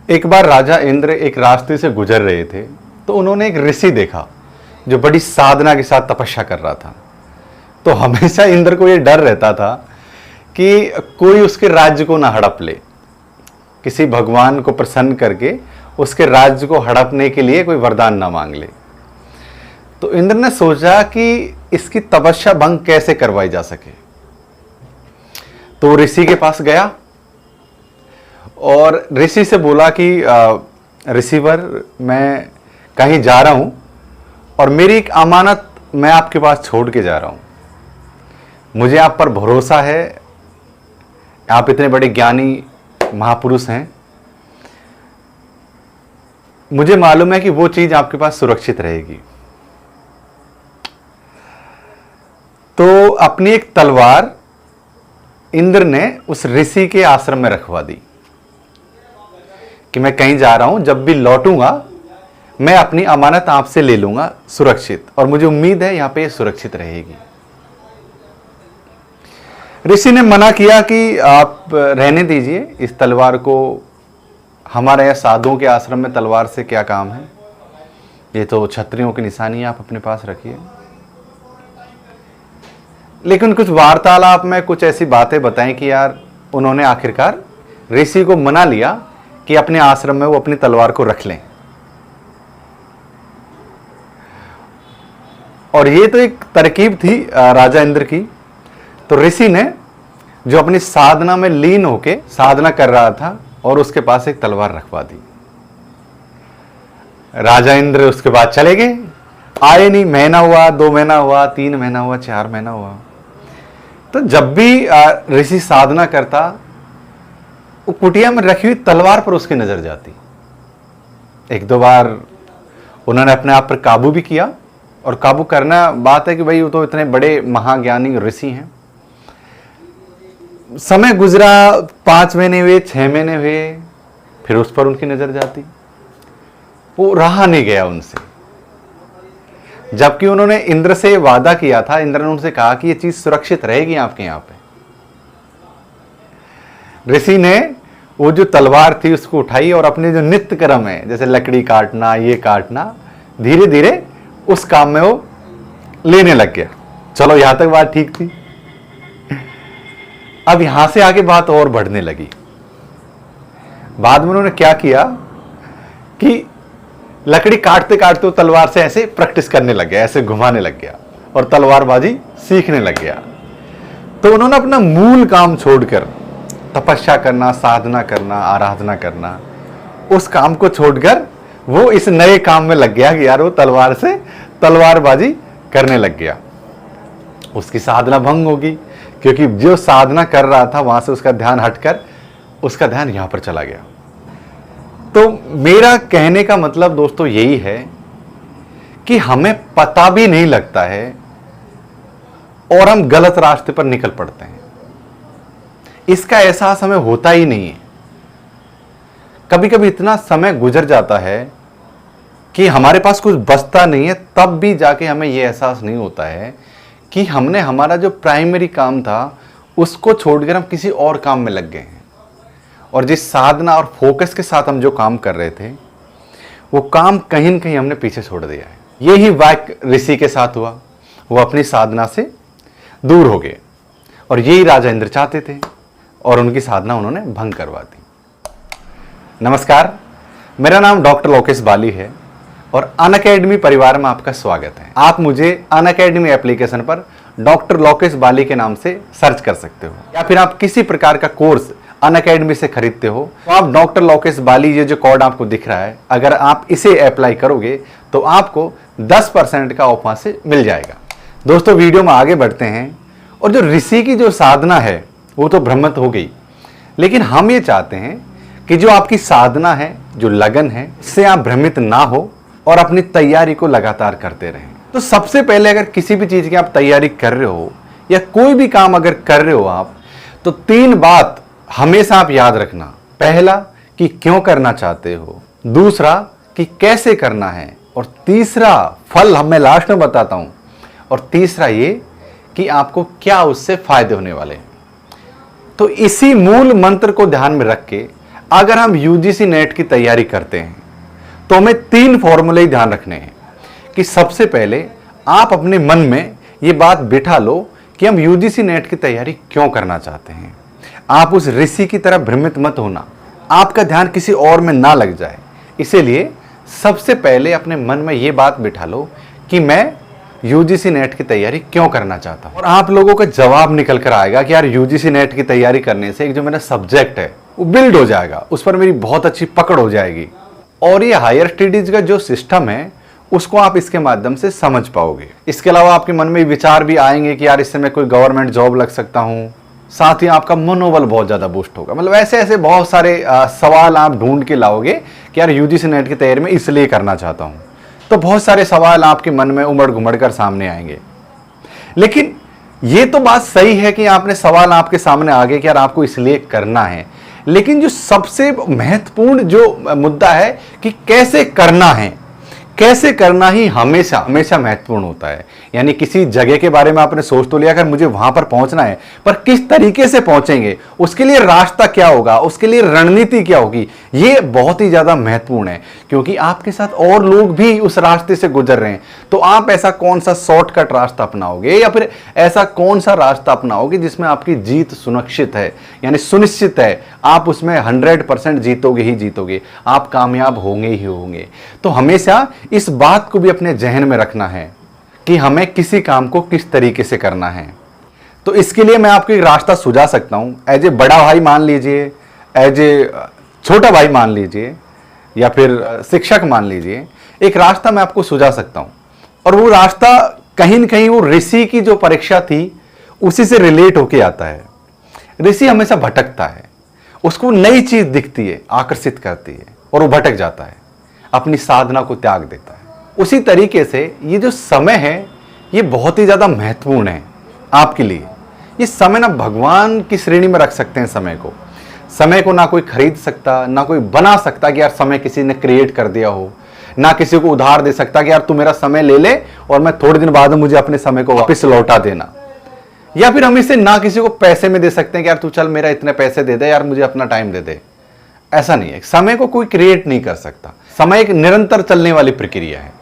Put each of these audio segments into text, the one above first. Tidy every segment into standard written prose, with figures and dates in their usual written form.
एक बार राजा इंद्र एक रास्ते से गुजर रहे थे तो उन्होंने एक ऋषि देखा जो बड़ी साधना के साथ तपस्या कर रहा था। तो हमेशा इंद्र को यह डर रहता था कि कोई उसके राज्य को ना हड़प ले, किसी भगवान को प्रसन्न करके उसके राज्य को हड़पने के लिए कोई वरदान ना मांग ले। तो इंद्र ने सोचा कि इसकी तपस्या भंग कैसे करवाई जा सके। तो ऋषि के पास गया और ऋषि से बोला कि ऋषिवर, मैं कहीं जा रहा हूं और मेरी एक अमानत मैं आपके पास छोड़ के जा रहा हूं। मुझे आप पर भरोसा है, आप इतने बड़े ज्ञानी महापुरुष हैं। मुझे मालूम है कि वो चीज आपके पास सुरक्षित रहेगी। तो अपनी एक तलवार इंद्र ने उस ऋषि के आश्रम में रखवा दी कि मैं कहीं जा रहा हूं, जब भी लौटूंगा मैं अपनी अमानत आपसे ले लूंगा सुरक्षित, और मुझे उम्मीद है यहां पे सुरक्षित रहेगी। ऋषि ने मना किया कि आप रहने दीजिए इस तलवार को, हमारे यहाँ साधुओं के आश्रम में तलवार से क्या काम है, ये तो क्षत्रियों की निशानी है, आप अपने पास रखिए। लेकिन कुछ वार्तालाप में कुछ ऐसी बातें बताएं कि यार उन्होंने आखिरकार ऋषि को मना लिया कि अपने आश्रम में वो अपनी तलवार को रख लें। और ये तो एक तरकीब थी राजा इंद्र की। तो ऋषि ने जो अपनी साधना में लीन होके साधना कर रहा था और उसके पास एक तलवार रखवा दी। राजा इंद्र उसके बाद चले गए, आए नहीं। महीना हुआ, 2 महीना हुआ, 3 महीना हुआ, 4 महीना हुआ। तो जब भी ऋषि साधना करता, वो कुटिया में रखी हुई तलवार पर उसकी नजर जाती। 1-2 बार उन्होंने अपने आप पर काबू भी किया, और काबू करना बात है कि भाई वो तो इतने बड़े महाज्ञानी ऋषि हैं। समय गुजरा, 5 महीने हुए, 6 महीने हुए, फिर उस पर उनकी नजर जाती। वो रहा नहीं गया उनसे, जबकि उन्होंने इंद्र से वादा किया था। इंद्र ने उनसे कहा कि ये चीज सुरक्षित रहेगी आपके यहां पे। ऋषि ने वो जो तलवार थी उसको उठाई और अपने जो नित्य कर्म है, जैसे लकड़ी काटना, ये काटना, धीरे धीरे उस काम में वो लेने लग गया। चलो यहां तक बात ठीक थी। अब यहां से आगे बात और बढ़ने लगी। बाद में उन्होंने क्या किया कि लकड़ी काटते काटते वो तलवार से ऐसे प्रैक्टिस करने लग गया, ऐसे घुमाने लग गया और तलवारबाजी सीखने लग गया। तो उन्होंने अपना मूल काम छोड़कर, तपस्या करना, साधना करना, आराधना करना, उस काम को छोड़कर वो इस नए काम में लग गया कि यार वो तलवार से तलवारबाजी करने लग गया। उसकी साधना भंग होगी, क्योंकि जो साधना कर रहा था वहां से उसका ध्यान हटकर उसका ध्यान यहां पर चला गया। तो मेरा कहने का मतलब दोस्तों यही है कि हमें पता भी नहीं लगता है और हम गलत रास्ते पर निकल पड़ते हैं। इसका एहसास हमें होता ही नहीं है। कभी कभी इतना समय गुजर जाता है कि हमारे पास कुछ बचता नहीं है, तब भी जाके हमें यह एहसास नहीं होता है कि हमने हमारा जो प्राइमरी काम था उसको छोड़कर हम किसी और काम में लग गए हैं, और जिस साधना और फोकस के साथ हम जो काम कर रहे थे वो काम कहीं न कहीं हमने पीछे छोड़ दिया है। यही वाक्य ऋषि के साथ हुआ। वो अपनी साधना से दूर हो गए, और यही राजा इंद्र चाहते थे, और उनकी साधना उन्होंने भंग करवा दी। नमस्कार, मेरा नाम डॉक्टर लोकेश बाली है और अनअकैडमी परिवार में आपका स्वागत है। आप मुझे अनअकैडमी एप्लीकेशन पर डॉक्टर लोकेश बाली के नाम से सर्च कर सकते हो, या फिर आप किसी प्रकार का कोर्स अनअकैडमी से खरीदते हो तो आप डॉक्टर लोकेश बाली, ये जो कोड आपको दिख रहा है, अगर आप इसे अप्लाई करोगे तो आपको 10% का ऑफ वहां से मिल जाएगा। दोस्तों, वीडियो में आगे बढ़ते हैं। और जो ऋषि की जो साधना है वो तो भ्रमित हो गई, लेकिन हम ये चाहते हैं कि जो आपकी साधना है, जो लगन है, इससे आप भ्रमित ना हो और अपनी तैयारी को लगातार करते रहें। तो सबसे पहले अगर किसी भी चीज की आप तैयारी कर रहे हो या कोई भी काम अगर कर रहे हो आप, तो 3 बात हमेशा आप याद रखना। पहला कि क्यों करना चाहते हो, दूसरा कि कैसे करना है, और तीसरा फल मैं लास्ट में बताता हूं, और तीसरा ये कि आपको क्या उससे फायदे होने वाले हैं। तो इसी मूल मंत्र को ध्यान में रख के अगर हम यूजीसी नेट की तैयारी करते हैं तो हमें 3 फॉर्मूले ही ध्यान रखने हैं कि सबसे पहले आप अपने मन में ये बात बिठा लो कि हम यूजीसी नेट की तैयारी क्यों करना चाहते हैं। आप उस ऋषि की तरह भ्रमित मत होना, आपका ध्यान किसी और में ना लग जाए। इसीलिए सबसे पहले अपने मन में ये बात बिठा लो कि मैं यूजीसी नेट की तैयारी क्यों करना चाहता हूं। और आप लोगों का जवाब निकल कर आएगा कि यार यूजीसी नेट की तैयारी करने से एक जो मेरा सब्जेक्ट है वो बिल्ड हो जाएगा, उस पर मेरी बहुत अच्छी पकड़ हो जाएगी और ये हायर स्टडीज का जो सिस्टम है उसको आप इसके माध्यम से समझ पाओगे। इसके अलावा आपके मन में विचार भी आएंगे कि यार इससे मैं कोई गवर्नमेंट जॉब लग सकता हूं, साथ ही आपका मनोबल बहुत ज्यादा बूस्ट होगा। मतलब ऐसे ऐसे बहुत सारे सवाल आप ढूंढ के लाओगे कि यार यूजीसी नेट की तैयारी में इसलिए करना चाहता हूं, तो बहुत सारे सवाल आपके मन में उमड़ घुमड़ कर सामने आएंगे। लेकिन ये तो बात सही है कि आपने सवाल आपके सामने आ गए कि यार आपको इसलिए करना है, लेकिन जो सबसे महत्वपूर्ण जो मुद्दा है कि कैसे करना है, कैसे करना ही हमेशा हमेशा महत्वपूर्ण होता है। यानी किसी जगह के बारे में आपने सोच तो लिया अगर मुझे वहां पर पहुंचना है, पर किस तरीके से पहुंचेंगे, उसके लिए रास्ता क्या होगा, उसके लिए रणनीति क्या होगी, ये बहुत ही ज्यादा महत्वपूर्ण है क्योंकि आपके साथ और लोग भी उस रास्ते से गुजर रहे हैं। तो आप ऐसा कौन सा शॉर्टकट रास्ता अपनाओगे या फिर ऐसा कौन सा रास्ता अपनाओगे जिसमें आपकी जीत सुनिश्चित है, यानी सुनिश्चित है, आप उसमें 100% जीतोगे ही जीतोगे, आप कामयाब होंगे ही होंगे। तो हमेशा इस बात को भी अपने जहन में रखना है कि हमें किसी काम को किस तरीके से करना है। तो इसके लिए मैं आपको एक रास्ता सुझा सकता हूं। एज ए बड़ा भाई मान लीजिए, एज ए छोटा भाई मान लीजिए, या फिर शिक्षक मान लीजिए, एक रास्ता मैं आपको सुझा सकता हूं। और वो रास्ता कहीं न कहीं वो ऋषि की जो परीक्षा थी उसी से रिलेट होके आता है। ऋषि हमेशा भटकता है, उसको नई चीज दिखती है, आकर्षित करती है और वो भटक जाता है, अपनी साधना को त्याग देता है। उसी तरीके से ये जो समय है ये बहुत ही ज्यादा महत्वपूर्ण है आपके लिए। ये समय ना भगवान की श्रेणी में रख सकते हैं समय को ना कोई खरीद सकता, ना कोई बना सकता कि यार समय किसी ने क्रिएट कर दिया हो, ना किसी को उधार दे सकता कि यार तू मेरा समय ले ले और मैं थोड़े दिन बाद मुझे अपने समय को वापस लौटा देना। या फिर हम इसे ना किसी को पैसे में दे सकते हैं कि यार तू चल मेरा इतने पैसे दे दे, यार मुझे अपना टाइम दे दे। ऐसा नहीं है, समय को कोई क्रिएट नहीं कर सकता। समय एक निरंतर चलने वाली प्रक्रिया है।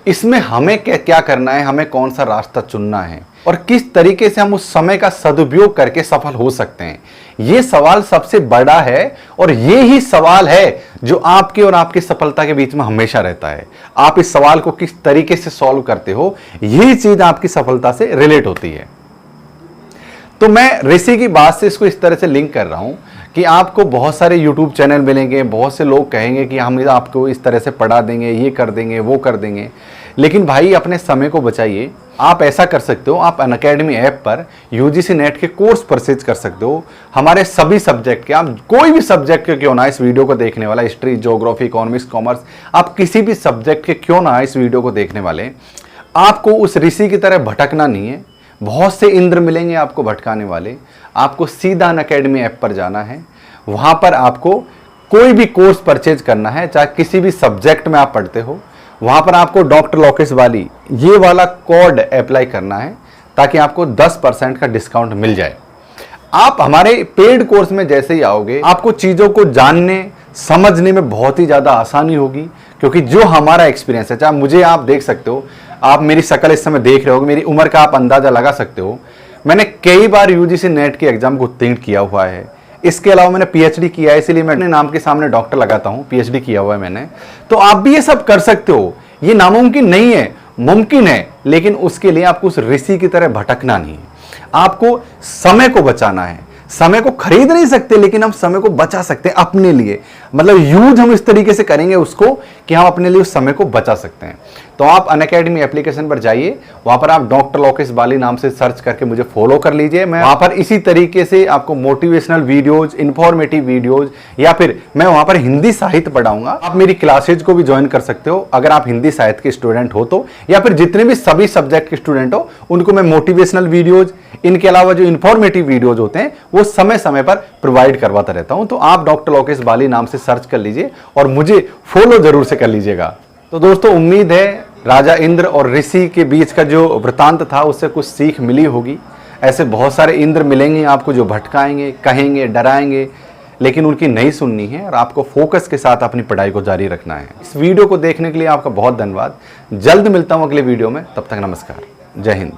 इसमें हमें क्या करना है, हमें कौन सा रास्ता चुनना है और किस तरीके से हम उस समय का सदुपयोग करके सफल हो सकते हैं, ये सवाल सबसे बड़ा है। और ये ही सवाल है जो आपके और आपकी सफलता के बीच में हमेशा रहता है। आप इस सवाल को किस तरीके से सॉल्व करते हो, यही चीज आपकी सफलता से रिलेट होती है। तो मैं ऋषि की बात से इसको इस तरह से लिंक कर रहा हूं कि आपको बहुत सारे YouTube चैनल मिलेंगे, बहुत से लोग कहेंगे कि हम आपको इस तरह से पढ़ा देंगे, ये कर देंगे, वो कर देंगे। लेकिन भाई अपने समय को बचाइए। आप ऐसा कर सकते हो, आप अनअकैडमी ऐप पर यूजीसी नेट के कोर्स परचेज कर सकते हो। हमारे सभी सब्जेक्ट के, आप कोई भी सब्जेक्ट के क्यों ना इस वीडियो को देखने वाला, हिस्ट्री, ज्योग्राफी, इकोनॉमिक्स, कॉमर्स, आप किसी भी सब्जेक्ट के क्यों ना इस वीडियो को देखने वाले, आपको उस ऋषि की तरह भटकना नहीं है। बहुत से इंद्र मिलेंगे आपको भटकाने वाले। आपको सीधा अनअकैडमी ऐप पर जाना है, वहां पर आपको कोई भी कोर्स परचेज करना है, चाहे किसी भी सब्जेक्ट में आप पढ़ते हो। वहां पर आपको डॉक्टर लोकेश वाली ये वाला कोड अप्लाई करना है ताकि आपको 10% का डिस्काउंट मिल जाए। आप हमारे पेड कोर्स में जैसे ही आओगे, आपको चीजों को जानने समझने में बहुत ही ज्यादा आसानी होगी, क्योंकि जो हमारा एक्सपीरियंस है, चाहे मुझे आप देख सकते हो, आप मेरी शक्ल इस समय देख रहे हो, मेरी उम्र का आप अंदाजा लगा सकते हो। मैंने कई बार यूजीसी नेट के एग्जाम को उत्तीर्ण किया हुआ है। इसके अलावा मैंने पीएचडी किया है, इसलिए मैं अपने नाम के सामने डॉक्टर लगाता हूं, पीएचडी किया हुआ है मैंने। तो आप भी ये सब कर सकते हो। ये नामुमकिन नहीं है, मुमकिन है, लेकिन उसके लिए आपको उस ऋषि की तरह भटकना नहीं है। आपको समय को बचाना है। समय को खरीद नहीं सकते, लेकिन हम समय को बचा सकते हैं अपने लिए। मतलब यूज हम इस तरीके से करेंगे उसको कि हम अपने लिए उस समय को बचा सकते हैं। तो आप अनअकैडमी एप्लीकेशन पर जाइए, वहां पर आप डॉक्टर लोकेश बाली नाम से सर्च करके मुझे फॉलो कर लीजिए। मैं वहां पर इसी तरीके से आपको मोटिवेशनल वीडियोज, इंफॉर्मेटिव वीडियोज, या फिर मैं वहां पर हिंदी साहित्य पढ़ाऊंगा। आप मेरी क्लासेज को भी ज्वाइन कर सकते हो अगर आप हिंदी साहित्य के स्टूडेंट हो तो, या फिर जितने भी सभी सब्जेक्ट के स्टूडेंट हो उनको मैं मोटिवेशनल वीडियोज, इनके अलावा जो इंफॉर्मेटिव वीडियोज होते हैं वो समय समय पर प्रोवाइड करवाता रहता हूं। तो आप डॉक्टर लोकेश बाली नाम से सर्च कर लीजिए और मुझे फॉलो जरूर से कर लीजिएगा। तो दोस्तों, उम्मीद है राजा इंद्र और ऋषि के बीच का जो वृतांत था उससे कुछ सीख मिली होगी। ऐसे बहुत सारे इंद्र मिलेंगे आपको जो भटकाएंगे, कहेंगे, डराएंगे, लेकिन उनकी नहीं सुननी है और आपको फोकस के साथ अपनी पढ़ाई को जारी रखना है। इस वीडियो को देखने के लिए आपका बहुत धन्यवाद। जल्द मिलता हूं अगले वीडियो में, तब तक नमस्कार, जय हिंद।